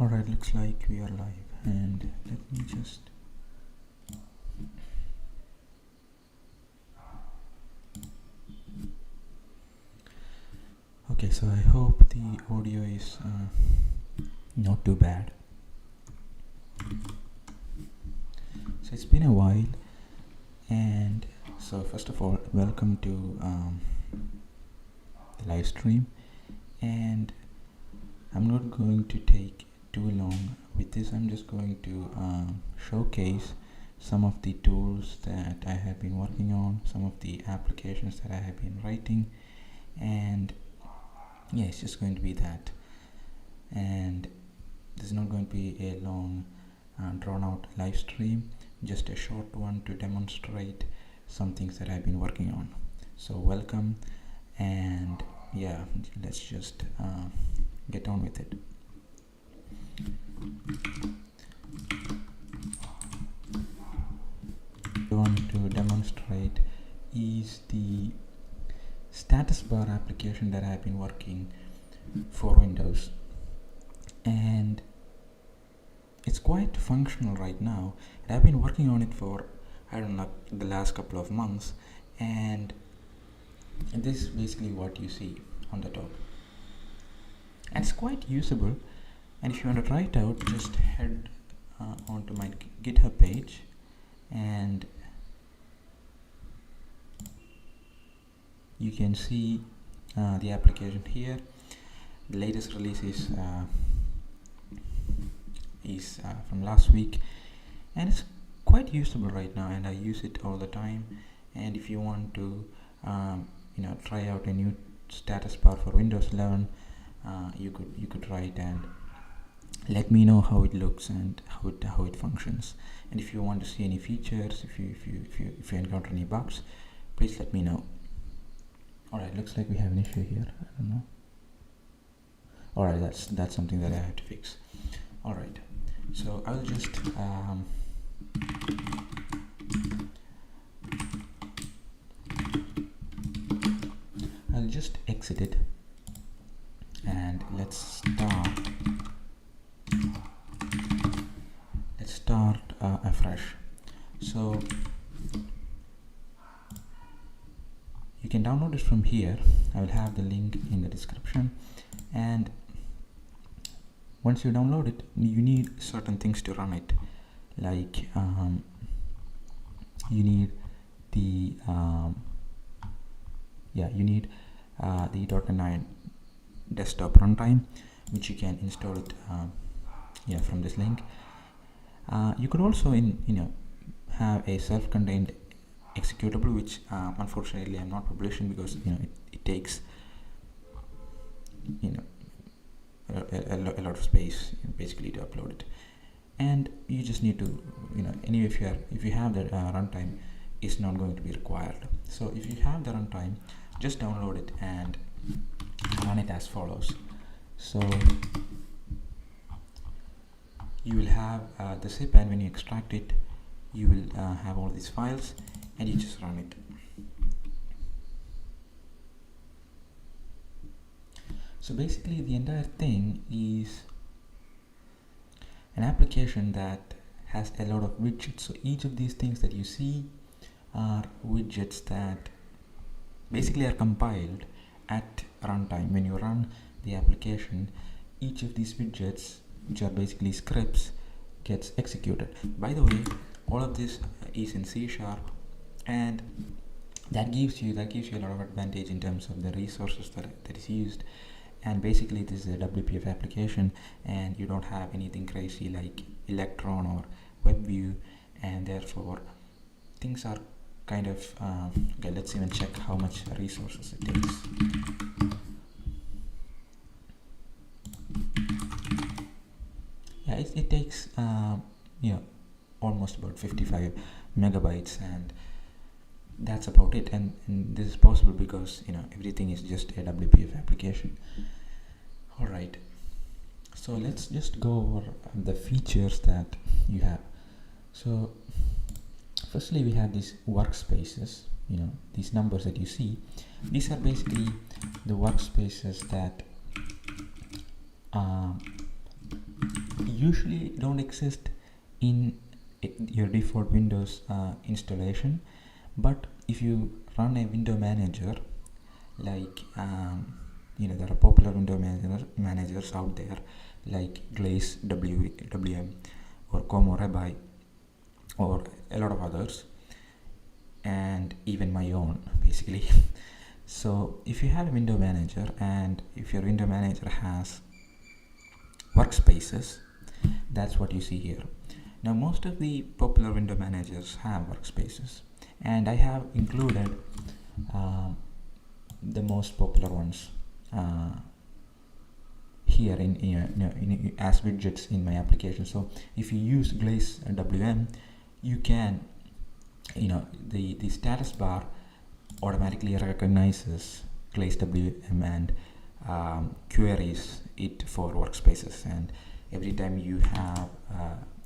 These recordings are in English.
Alright, looks like we are live, and let me just okay, so I hope the audio is not too bad. So it's been a while, and so first of all, welcome to the live stream, and I'm not going to take too long with this. I'm just going to showcase some of the tools that I have been working on, some of the applications that I have been writing, and yeah, it's just going to be that. And this is not going to be a long drawn out live stream, just a short one to demonstrate some things that I've been working on. So welcome, and yeah, let's just get on with it. What I want to demonstrate is the status bar application that I've been working for Windows, and it's quite functional right now. And I've been working on it for, I don't know, the last couple of months, and this is basically what you see on the top, and it's quite usable. And if you want to try it out, just head onto my GitHub page, and you can see the application here. The latest release is from last week, and it's quite usable right now, and I use it all the time. And if you want to try out a new status bar for Windows 11, you could try it and let me know how it looks and how it functions. And if you want to see any features, if you encounter any bugs, please let me know. Alright, looks like we have an issue here. I don't know. Alright, that's something that I have to fix. Alright, so I'll just exit it, and let's start afresh. So you can download it from here. I will have the link in the description, and once you download it, you need certain things to run it, like you need the the .NET desktop runtime, which you can install it from this link. You could also have a self-contained executable, which unfortunately I'm not publishing because it takes a lot of space basically to upload it. And you just need to anyway, if you have the runtime, it's not going to be required. So if you have the runtime, just download it and run it as follows. So you will have the zip, and when you extract it, you will have all these files, and you just run it. So basically the entire thing is an application that has a lot of widgets. So each of these things that you see are widgets that basically are compiled at runtime. When you run the application, each of these widgets, which are basically scripts, gets executed. By the way, all of this is in C#, and that gives you a lot of advantage in terms of the resources that is used. And basically this is a WPF application, and you don't have anything crazy like Electron or WebView, and therefore things are kind of okay. Let's even check how much resources it takes. Yeah, it takes almost about 55 megabytes, and that's about it. And this is possible because everything is just a WPF application. Alright, so let's just go over the features that you have. So firstly, we have these workspaces. These numbers that you see, these are basically the workspaces that usually don't exist in your default Windows installation, but if you run a window manager, like there are popular window managers out there like Glaze WM or Como Rebai or a lot of others, and even my own basically. So if you have a window manager, and if your window manager has workspaces, that's what you see here. Now most of the popular window managers have workspaces, and I have included the most popular ones here in as widgets in my application. So if you use Glaze WM, you can, the status bar automatically recognizes Glaze WM and queries it for workspaces, and every time you have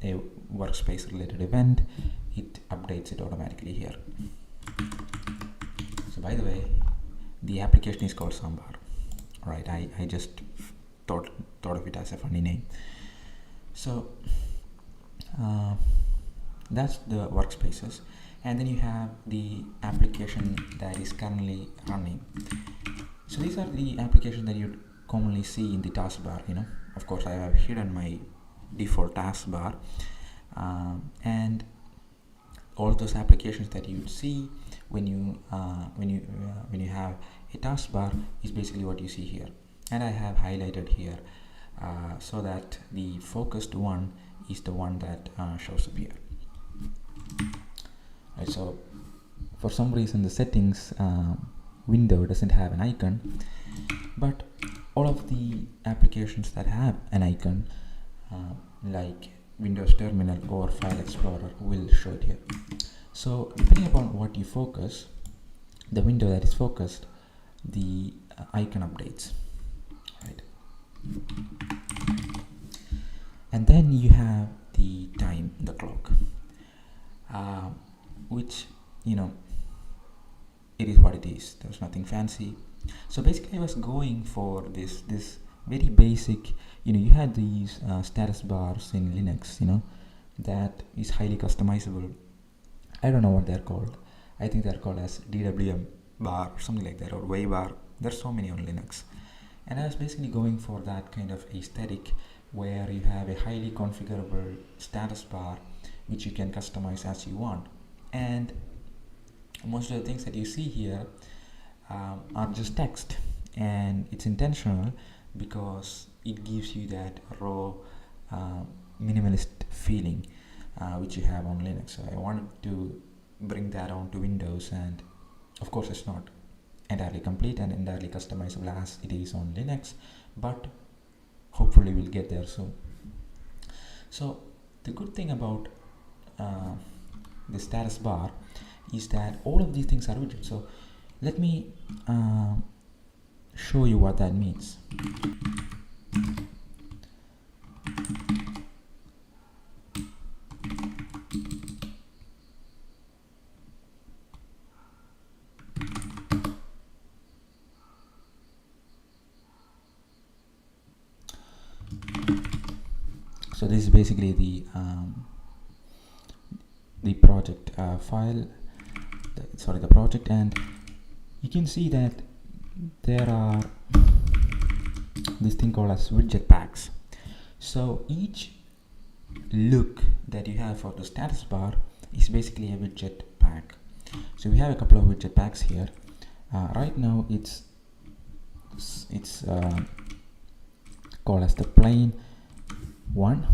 a workspace related event, it updates it automatically here. So by the way, the application is called Sambar. Right, I just thought of it as a funny name. So that's the workspaces, and then you have the application that is currently running. So these are the applications that you commonly see in the taskbar. Of course, I have hidden my default taskbar, and all those applications that you see when you have a taskbar is basically what you see here, and I have highlighted here so that the focused one is the one that shows up here. Right, so for some reason the settings window doesn't have an icon, but all of the applications that have an icon like Windows Terminal or File Explorer will show it here. So depending upon what you focus, the window that is focused, the icon updates, right? And then you have the time, the clock, which it is what it is. There's nothing fancy. So basically I was going for this very basic, you had these status bars in Linux, that is highly customizable. I don't know what they're called. I think they're called as DWM bar or something like that, or way bar. There's so many on Linux, and I was basically going for that kind of aesthetic where you have a highly configurable status bar which you can customize as you want. And most of the things that you see here are just text, and it's intentional because it gives you that raw minimalist feeling which you have on Linux. So I wanted to bring that onto Windows, and of course it's not entirely complete and entirely customizable as it is on Linux, but hopefully we'll get there soon. So the good thing about the status bar is that all of these things are widgets. So let me show you what that means. So this is basically the project file, the project, and you can see that there are this thing called as widget packs. So each look that you have for the status bar is basically a widget pack. So we have a couple of widget packs here. Right now it's called as the plain one,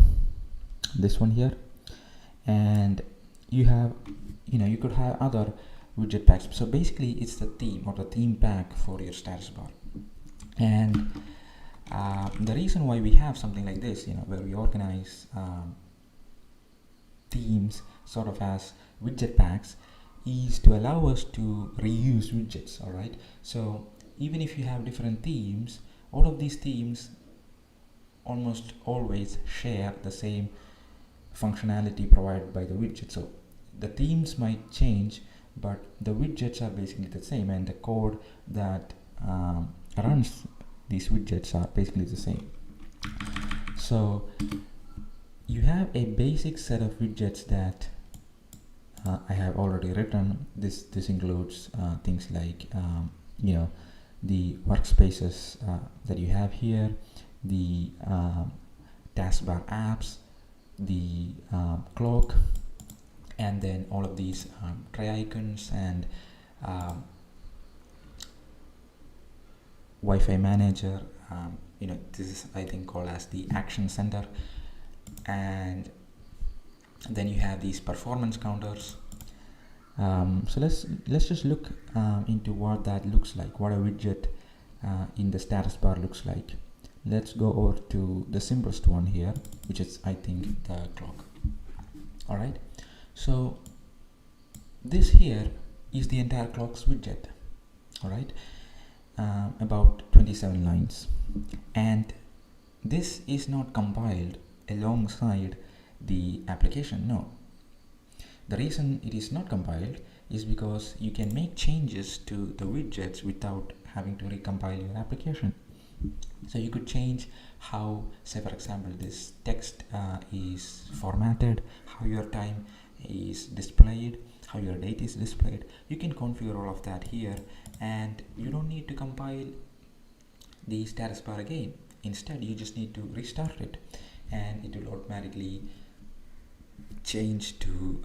this one here, and you have you could have other widget packs. So basically it's the theme or the theme pack for your status bar. And the reason why we have something like this, where we organize themes sort of as widget packs, is to allow us to reuse widgets. All right, so even if you have different themes, all of these themes almost always share the same functionality provided by the widget. So the themes might change, but the widgets are basically the same, and the code that runs these widgets are basically the same. So you have a basic set of widgets that I have already written. This includes things like the workspaces that you have here, the taskbar apps, the clock, and then all of these tray icons and Wi-Fi manager. This is I think called as the action center, and then you have these performance counters. So let's just look into what that looks like, what a widget in the status bar looks like. Let's go over to the simplest one here, which is I think the clock. All right, so this here is the entire clock's widget. All right, about 27 lines, and this is not compiled alongside the application. No, the reason it is not compiled is because you can make changes to the widgets without having to recompile your application. So you could change how, say for example, this text is formatted, how your time is displayed, how your date is displayed. You can configure all of that here, and you don't need to compile the status bar again. Instead, you just need to restart it, and it will automatically change to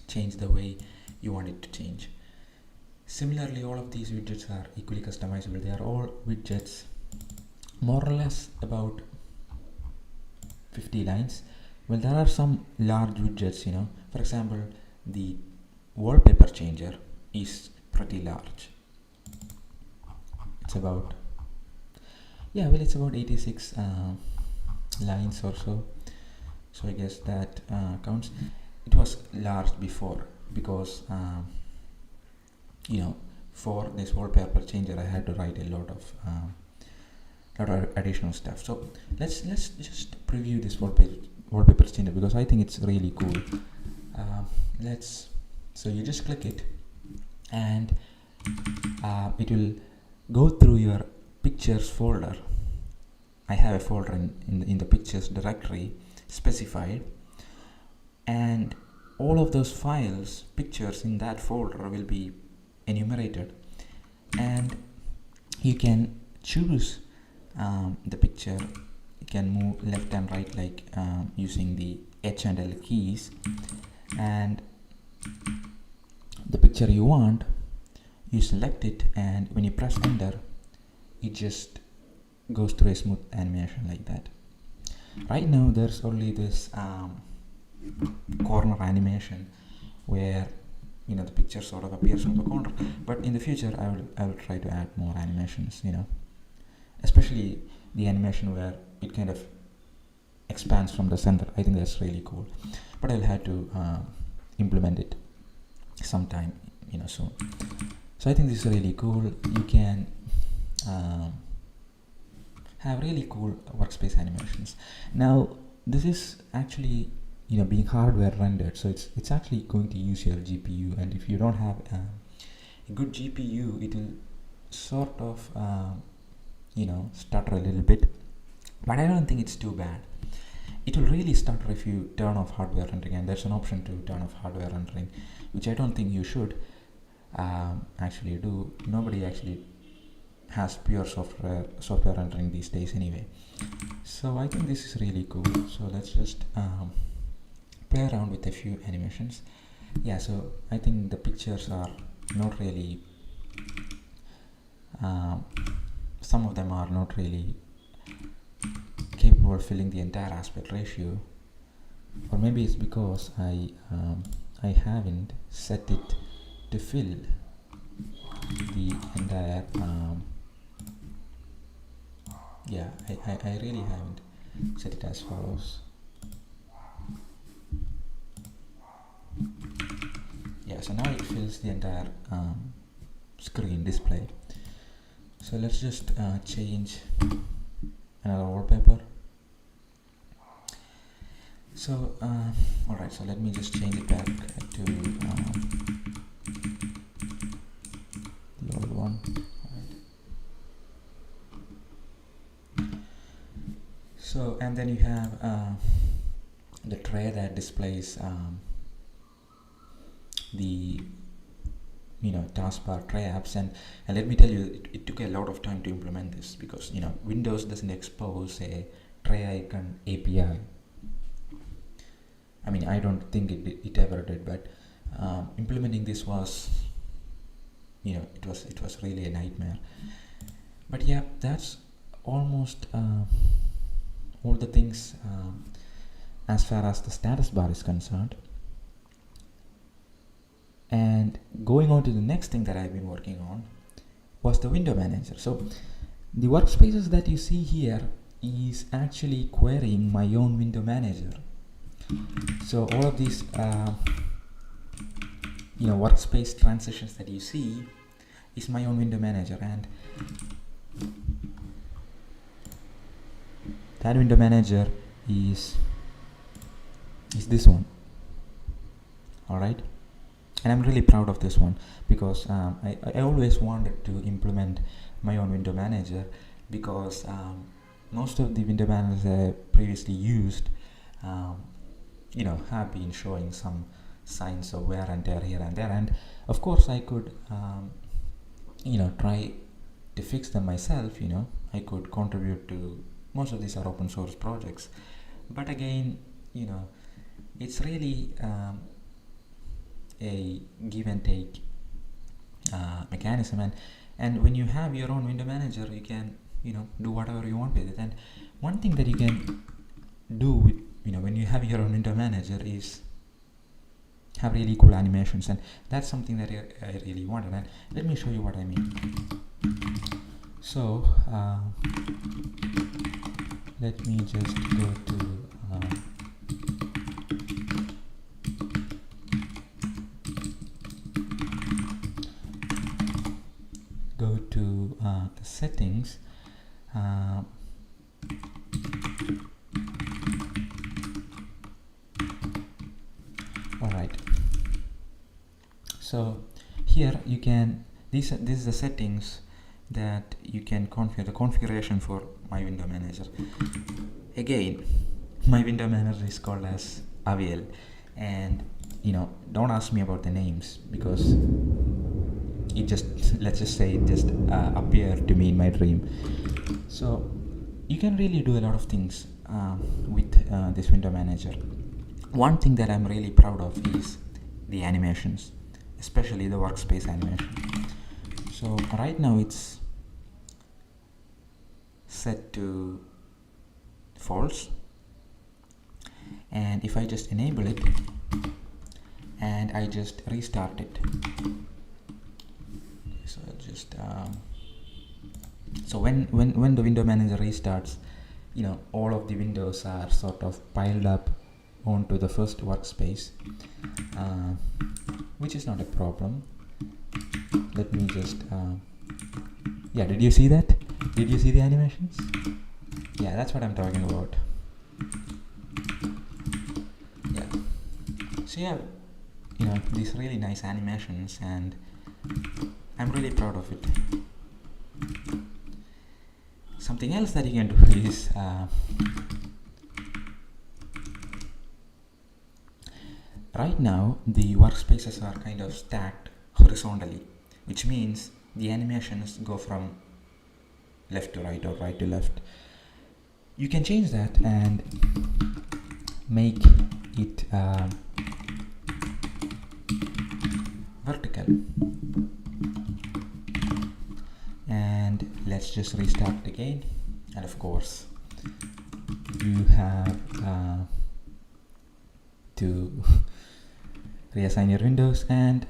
change the way you want it to change. Similarly, all of these widgets are equally customizable. They are all widgets more or less about 50 lines. Well, there are some large widgets, for example, the wallpaper changer is pretty large. It's about, it's about 86 lines or so. So I guess that counts. It was large before because for this wallpaper changer I had to write a lot of additional stuff. So let's just preview this wallpaper changer because I think it's really cool. So you just click it, and it will go through your pictures folder. I have a folder in the pictures directory specified, and all of those files, pictures in that folder will be enumerated, and you can choose the picture. You can move left and right like using the H and L keys, and the picture you want, you select it, and when you press enter, it just goes through a smooth animation like that. Right now there's only this corner animation where the picture sort of appears on the corner, but in the future I will try to add more animations, especially the animation where it kind of expands from the center. I think that's really cool, but I'll have to implement it sometime soon. So I think this is really cool. You can have really cool workspace animations. Now this is actually being hardware rendered, so it's actually going to use your GPU, and if you don't have a good GPU, it will sort of stutter a little bit, but I don't think it's too bad. It will really stutter if you turn off hardware rendering, and there's an option to turn off hardware rendering, which I don't think you should actually do. Nobody actually has pure software rendering these days anyway. So I think this is really cool. So let's just play around with a few animations. So I think the pictures are not really some of them are not really capable of filling the entire aspect ratio, or maybe it's because I haven't set it to fill the entire I really haven't set it as follows. So now it fills the entire screen display. So let's just change another wallpaper. So alright, so let me just change it back to the old one. So, and then you have the tray that displays the taskbar tray apps, and let me tell you, it took a lot of time to implement this, because Windows doesn't expose a tray icon API. I mean, I don't think it ever did, but implementing this was, it was really a nightmare. But yeah, that's almost all the things as far as the status bar is concerned. And going on to the next thing that I've been working on was the window manager. So the workspaces that you see here is actually querying my own window manager. So all of these workspace transitions that you see is my own window manager, and that window manager is this one. Alright, and I'm really proud of this one, because I always wanted to implement my own window manager, because most of the window managers I previously used have been showing some signs of wear and tear here and there, and of course I could try to fix them myself. I could contribute to, most of these are open source projects, but again, it's really a give and take mechanism, and when you have your own window manager, you can do whatever you want with it. And one thing that you can do with when you have your own window manager is have really cool animations, and that's something that I really wanted, and let me show you what I mean. So let me just go to the settings. Alright, so here you can, this is the settings that you can configure, the configuration for my window manager. Again, my window manager is called as Aviel, and don't ask me about the names, because it just, let's just say it just appeared to me in my dream. So you can really do a lot of things with this window manager. One thing that I'm really proud of is the animations, especially the workspace animation. So right now it's set to false, and if I just enable it and I just restart it, so just so when the window manager restarts, all of the windows are sort of piled up onto the first workspace, which is not a problem. Let me just yeah, did you see that? Did you see the animations? Yeah, that's what I'm talking about. Yeah, so yeah, these really nice animations, and I'm really proud of it. Something else that you can do is right now the workspaces are kind of stacked horizontally, which means the animations go from left to right or right to left. You can change that and make it vertical, and let's just restart it again, and of course you have to reassign your windows, and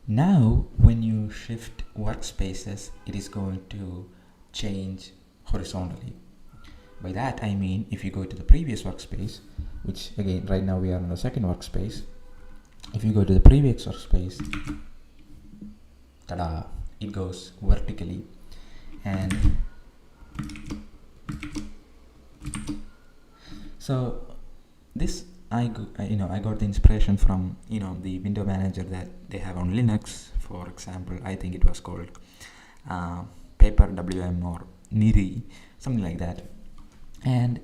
now when you shift workspaces, it is going to change horizontally. By that I mean, if you go to the previous workspace, which again right now we are on the second workspace, if you go to the previous workspace, tada, it goes vertically. And so this I got the inspiration from the window manager that they have on Linux. For example, I think it was called Paper WM or Niri, something like that. And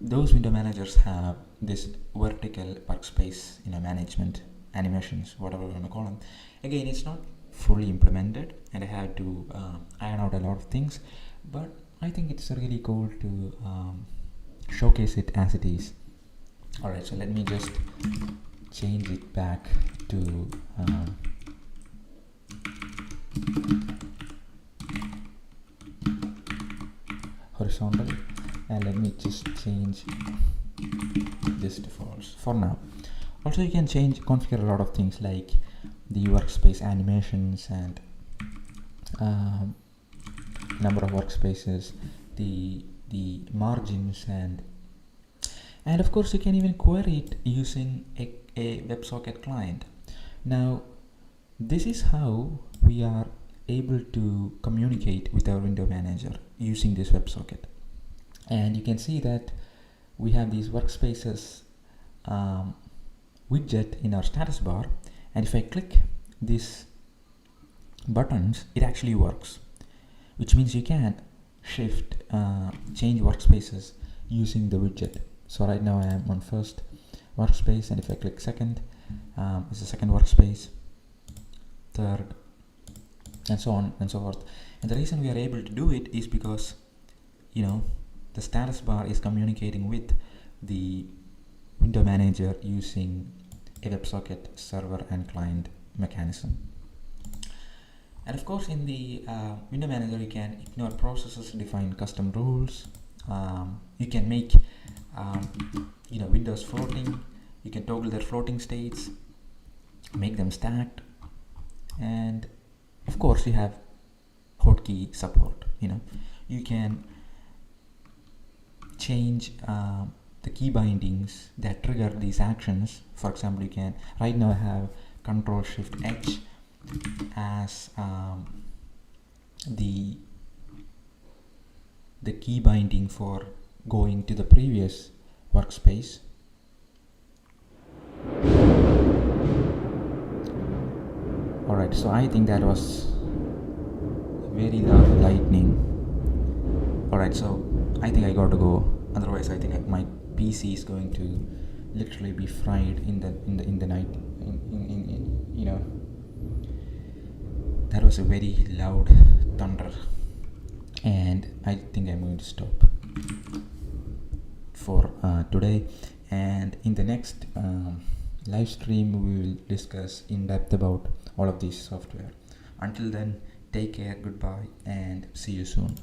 those window managers have this vertical workspace, management, animations, whatever you want to call them. Again, it's not fully implemented, and I had to iron out a lot of things, but I think it's really cool to showcase it as it is. Alright, so let me just change it back to horizontal, and let me just change this to false for now. Also, you can configure a lot of things like the workspace animations and number of workspaces, the margins, and of course you can even query it using a WebSocket client. Now, this is how we are able to communicate with our window manager using this WebSocket. And you can see that we have these workspaces widget in our status bar, and if I click these buttons, it actually works, which means you can change workspaces using the widget. So right now I am on first workspace, and if I click second, it's the second workspace, third, and so on and so forth. And the reason we are able to do it is because the status bar is communicating with the window manager using a WebSocket server and client mechanism. And of course, in the window manager, you can ignore processes, define custom rules. You can make windows floating. You can toggle their floating states, make them stacked, and of course, you have hotkey support. You can change the key bindings that trigger these actions. For example, you can right now I have Control Shift H as the key binding for going to the previous workspace. Alright, so I think that was very loud lightning. Alright, so I think I got to go. Otherwise, I think my PC is going to literally be fried in the night. That was a very loud thunder, and I think I'm going to stop for today. And in the next live stream, we will discuss in depth about all of these software. Until then, take care, goodbye, and see you soon.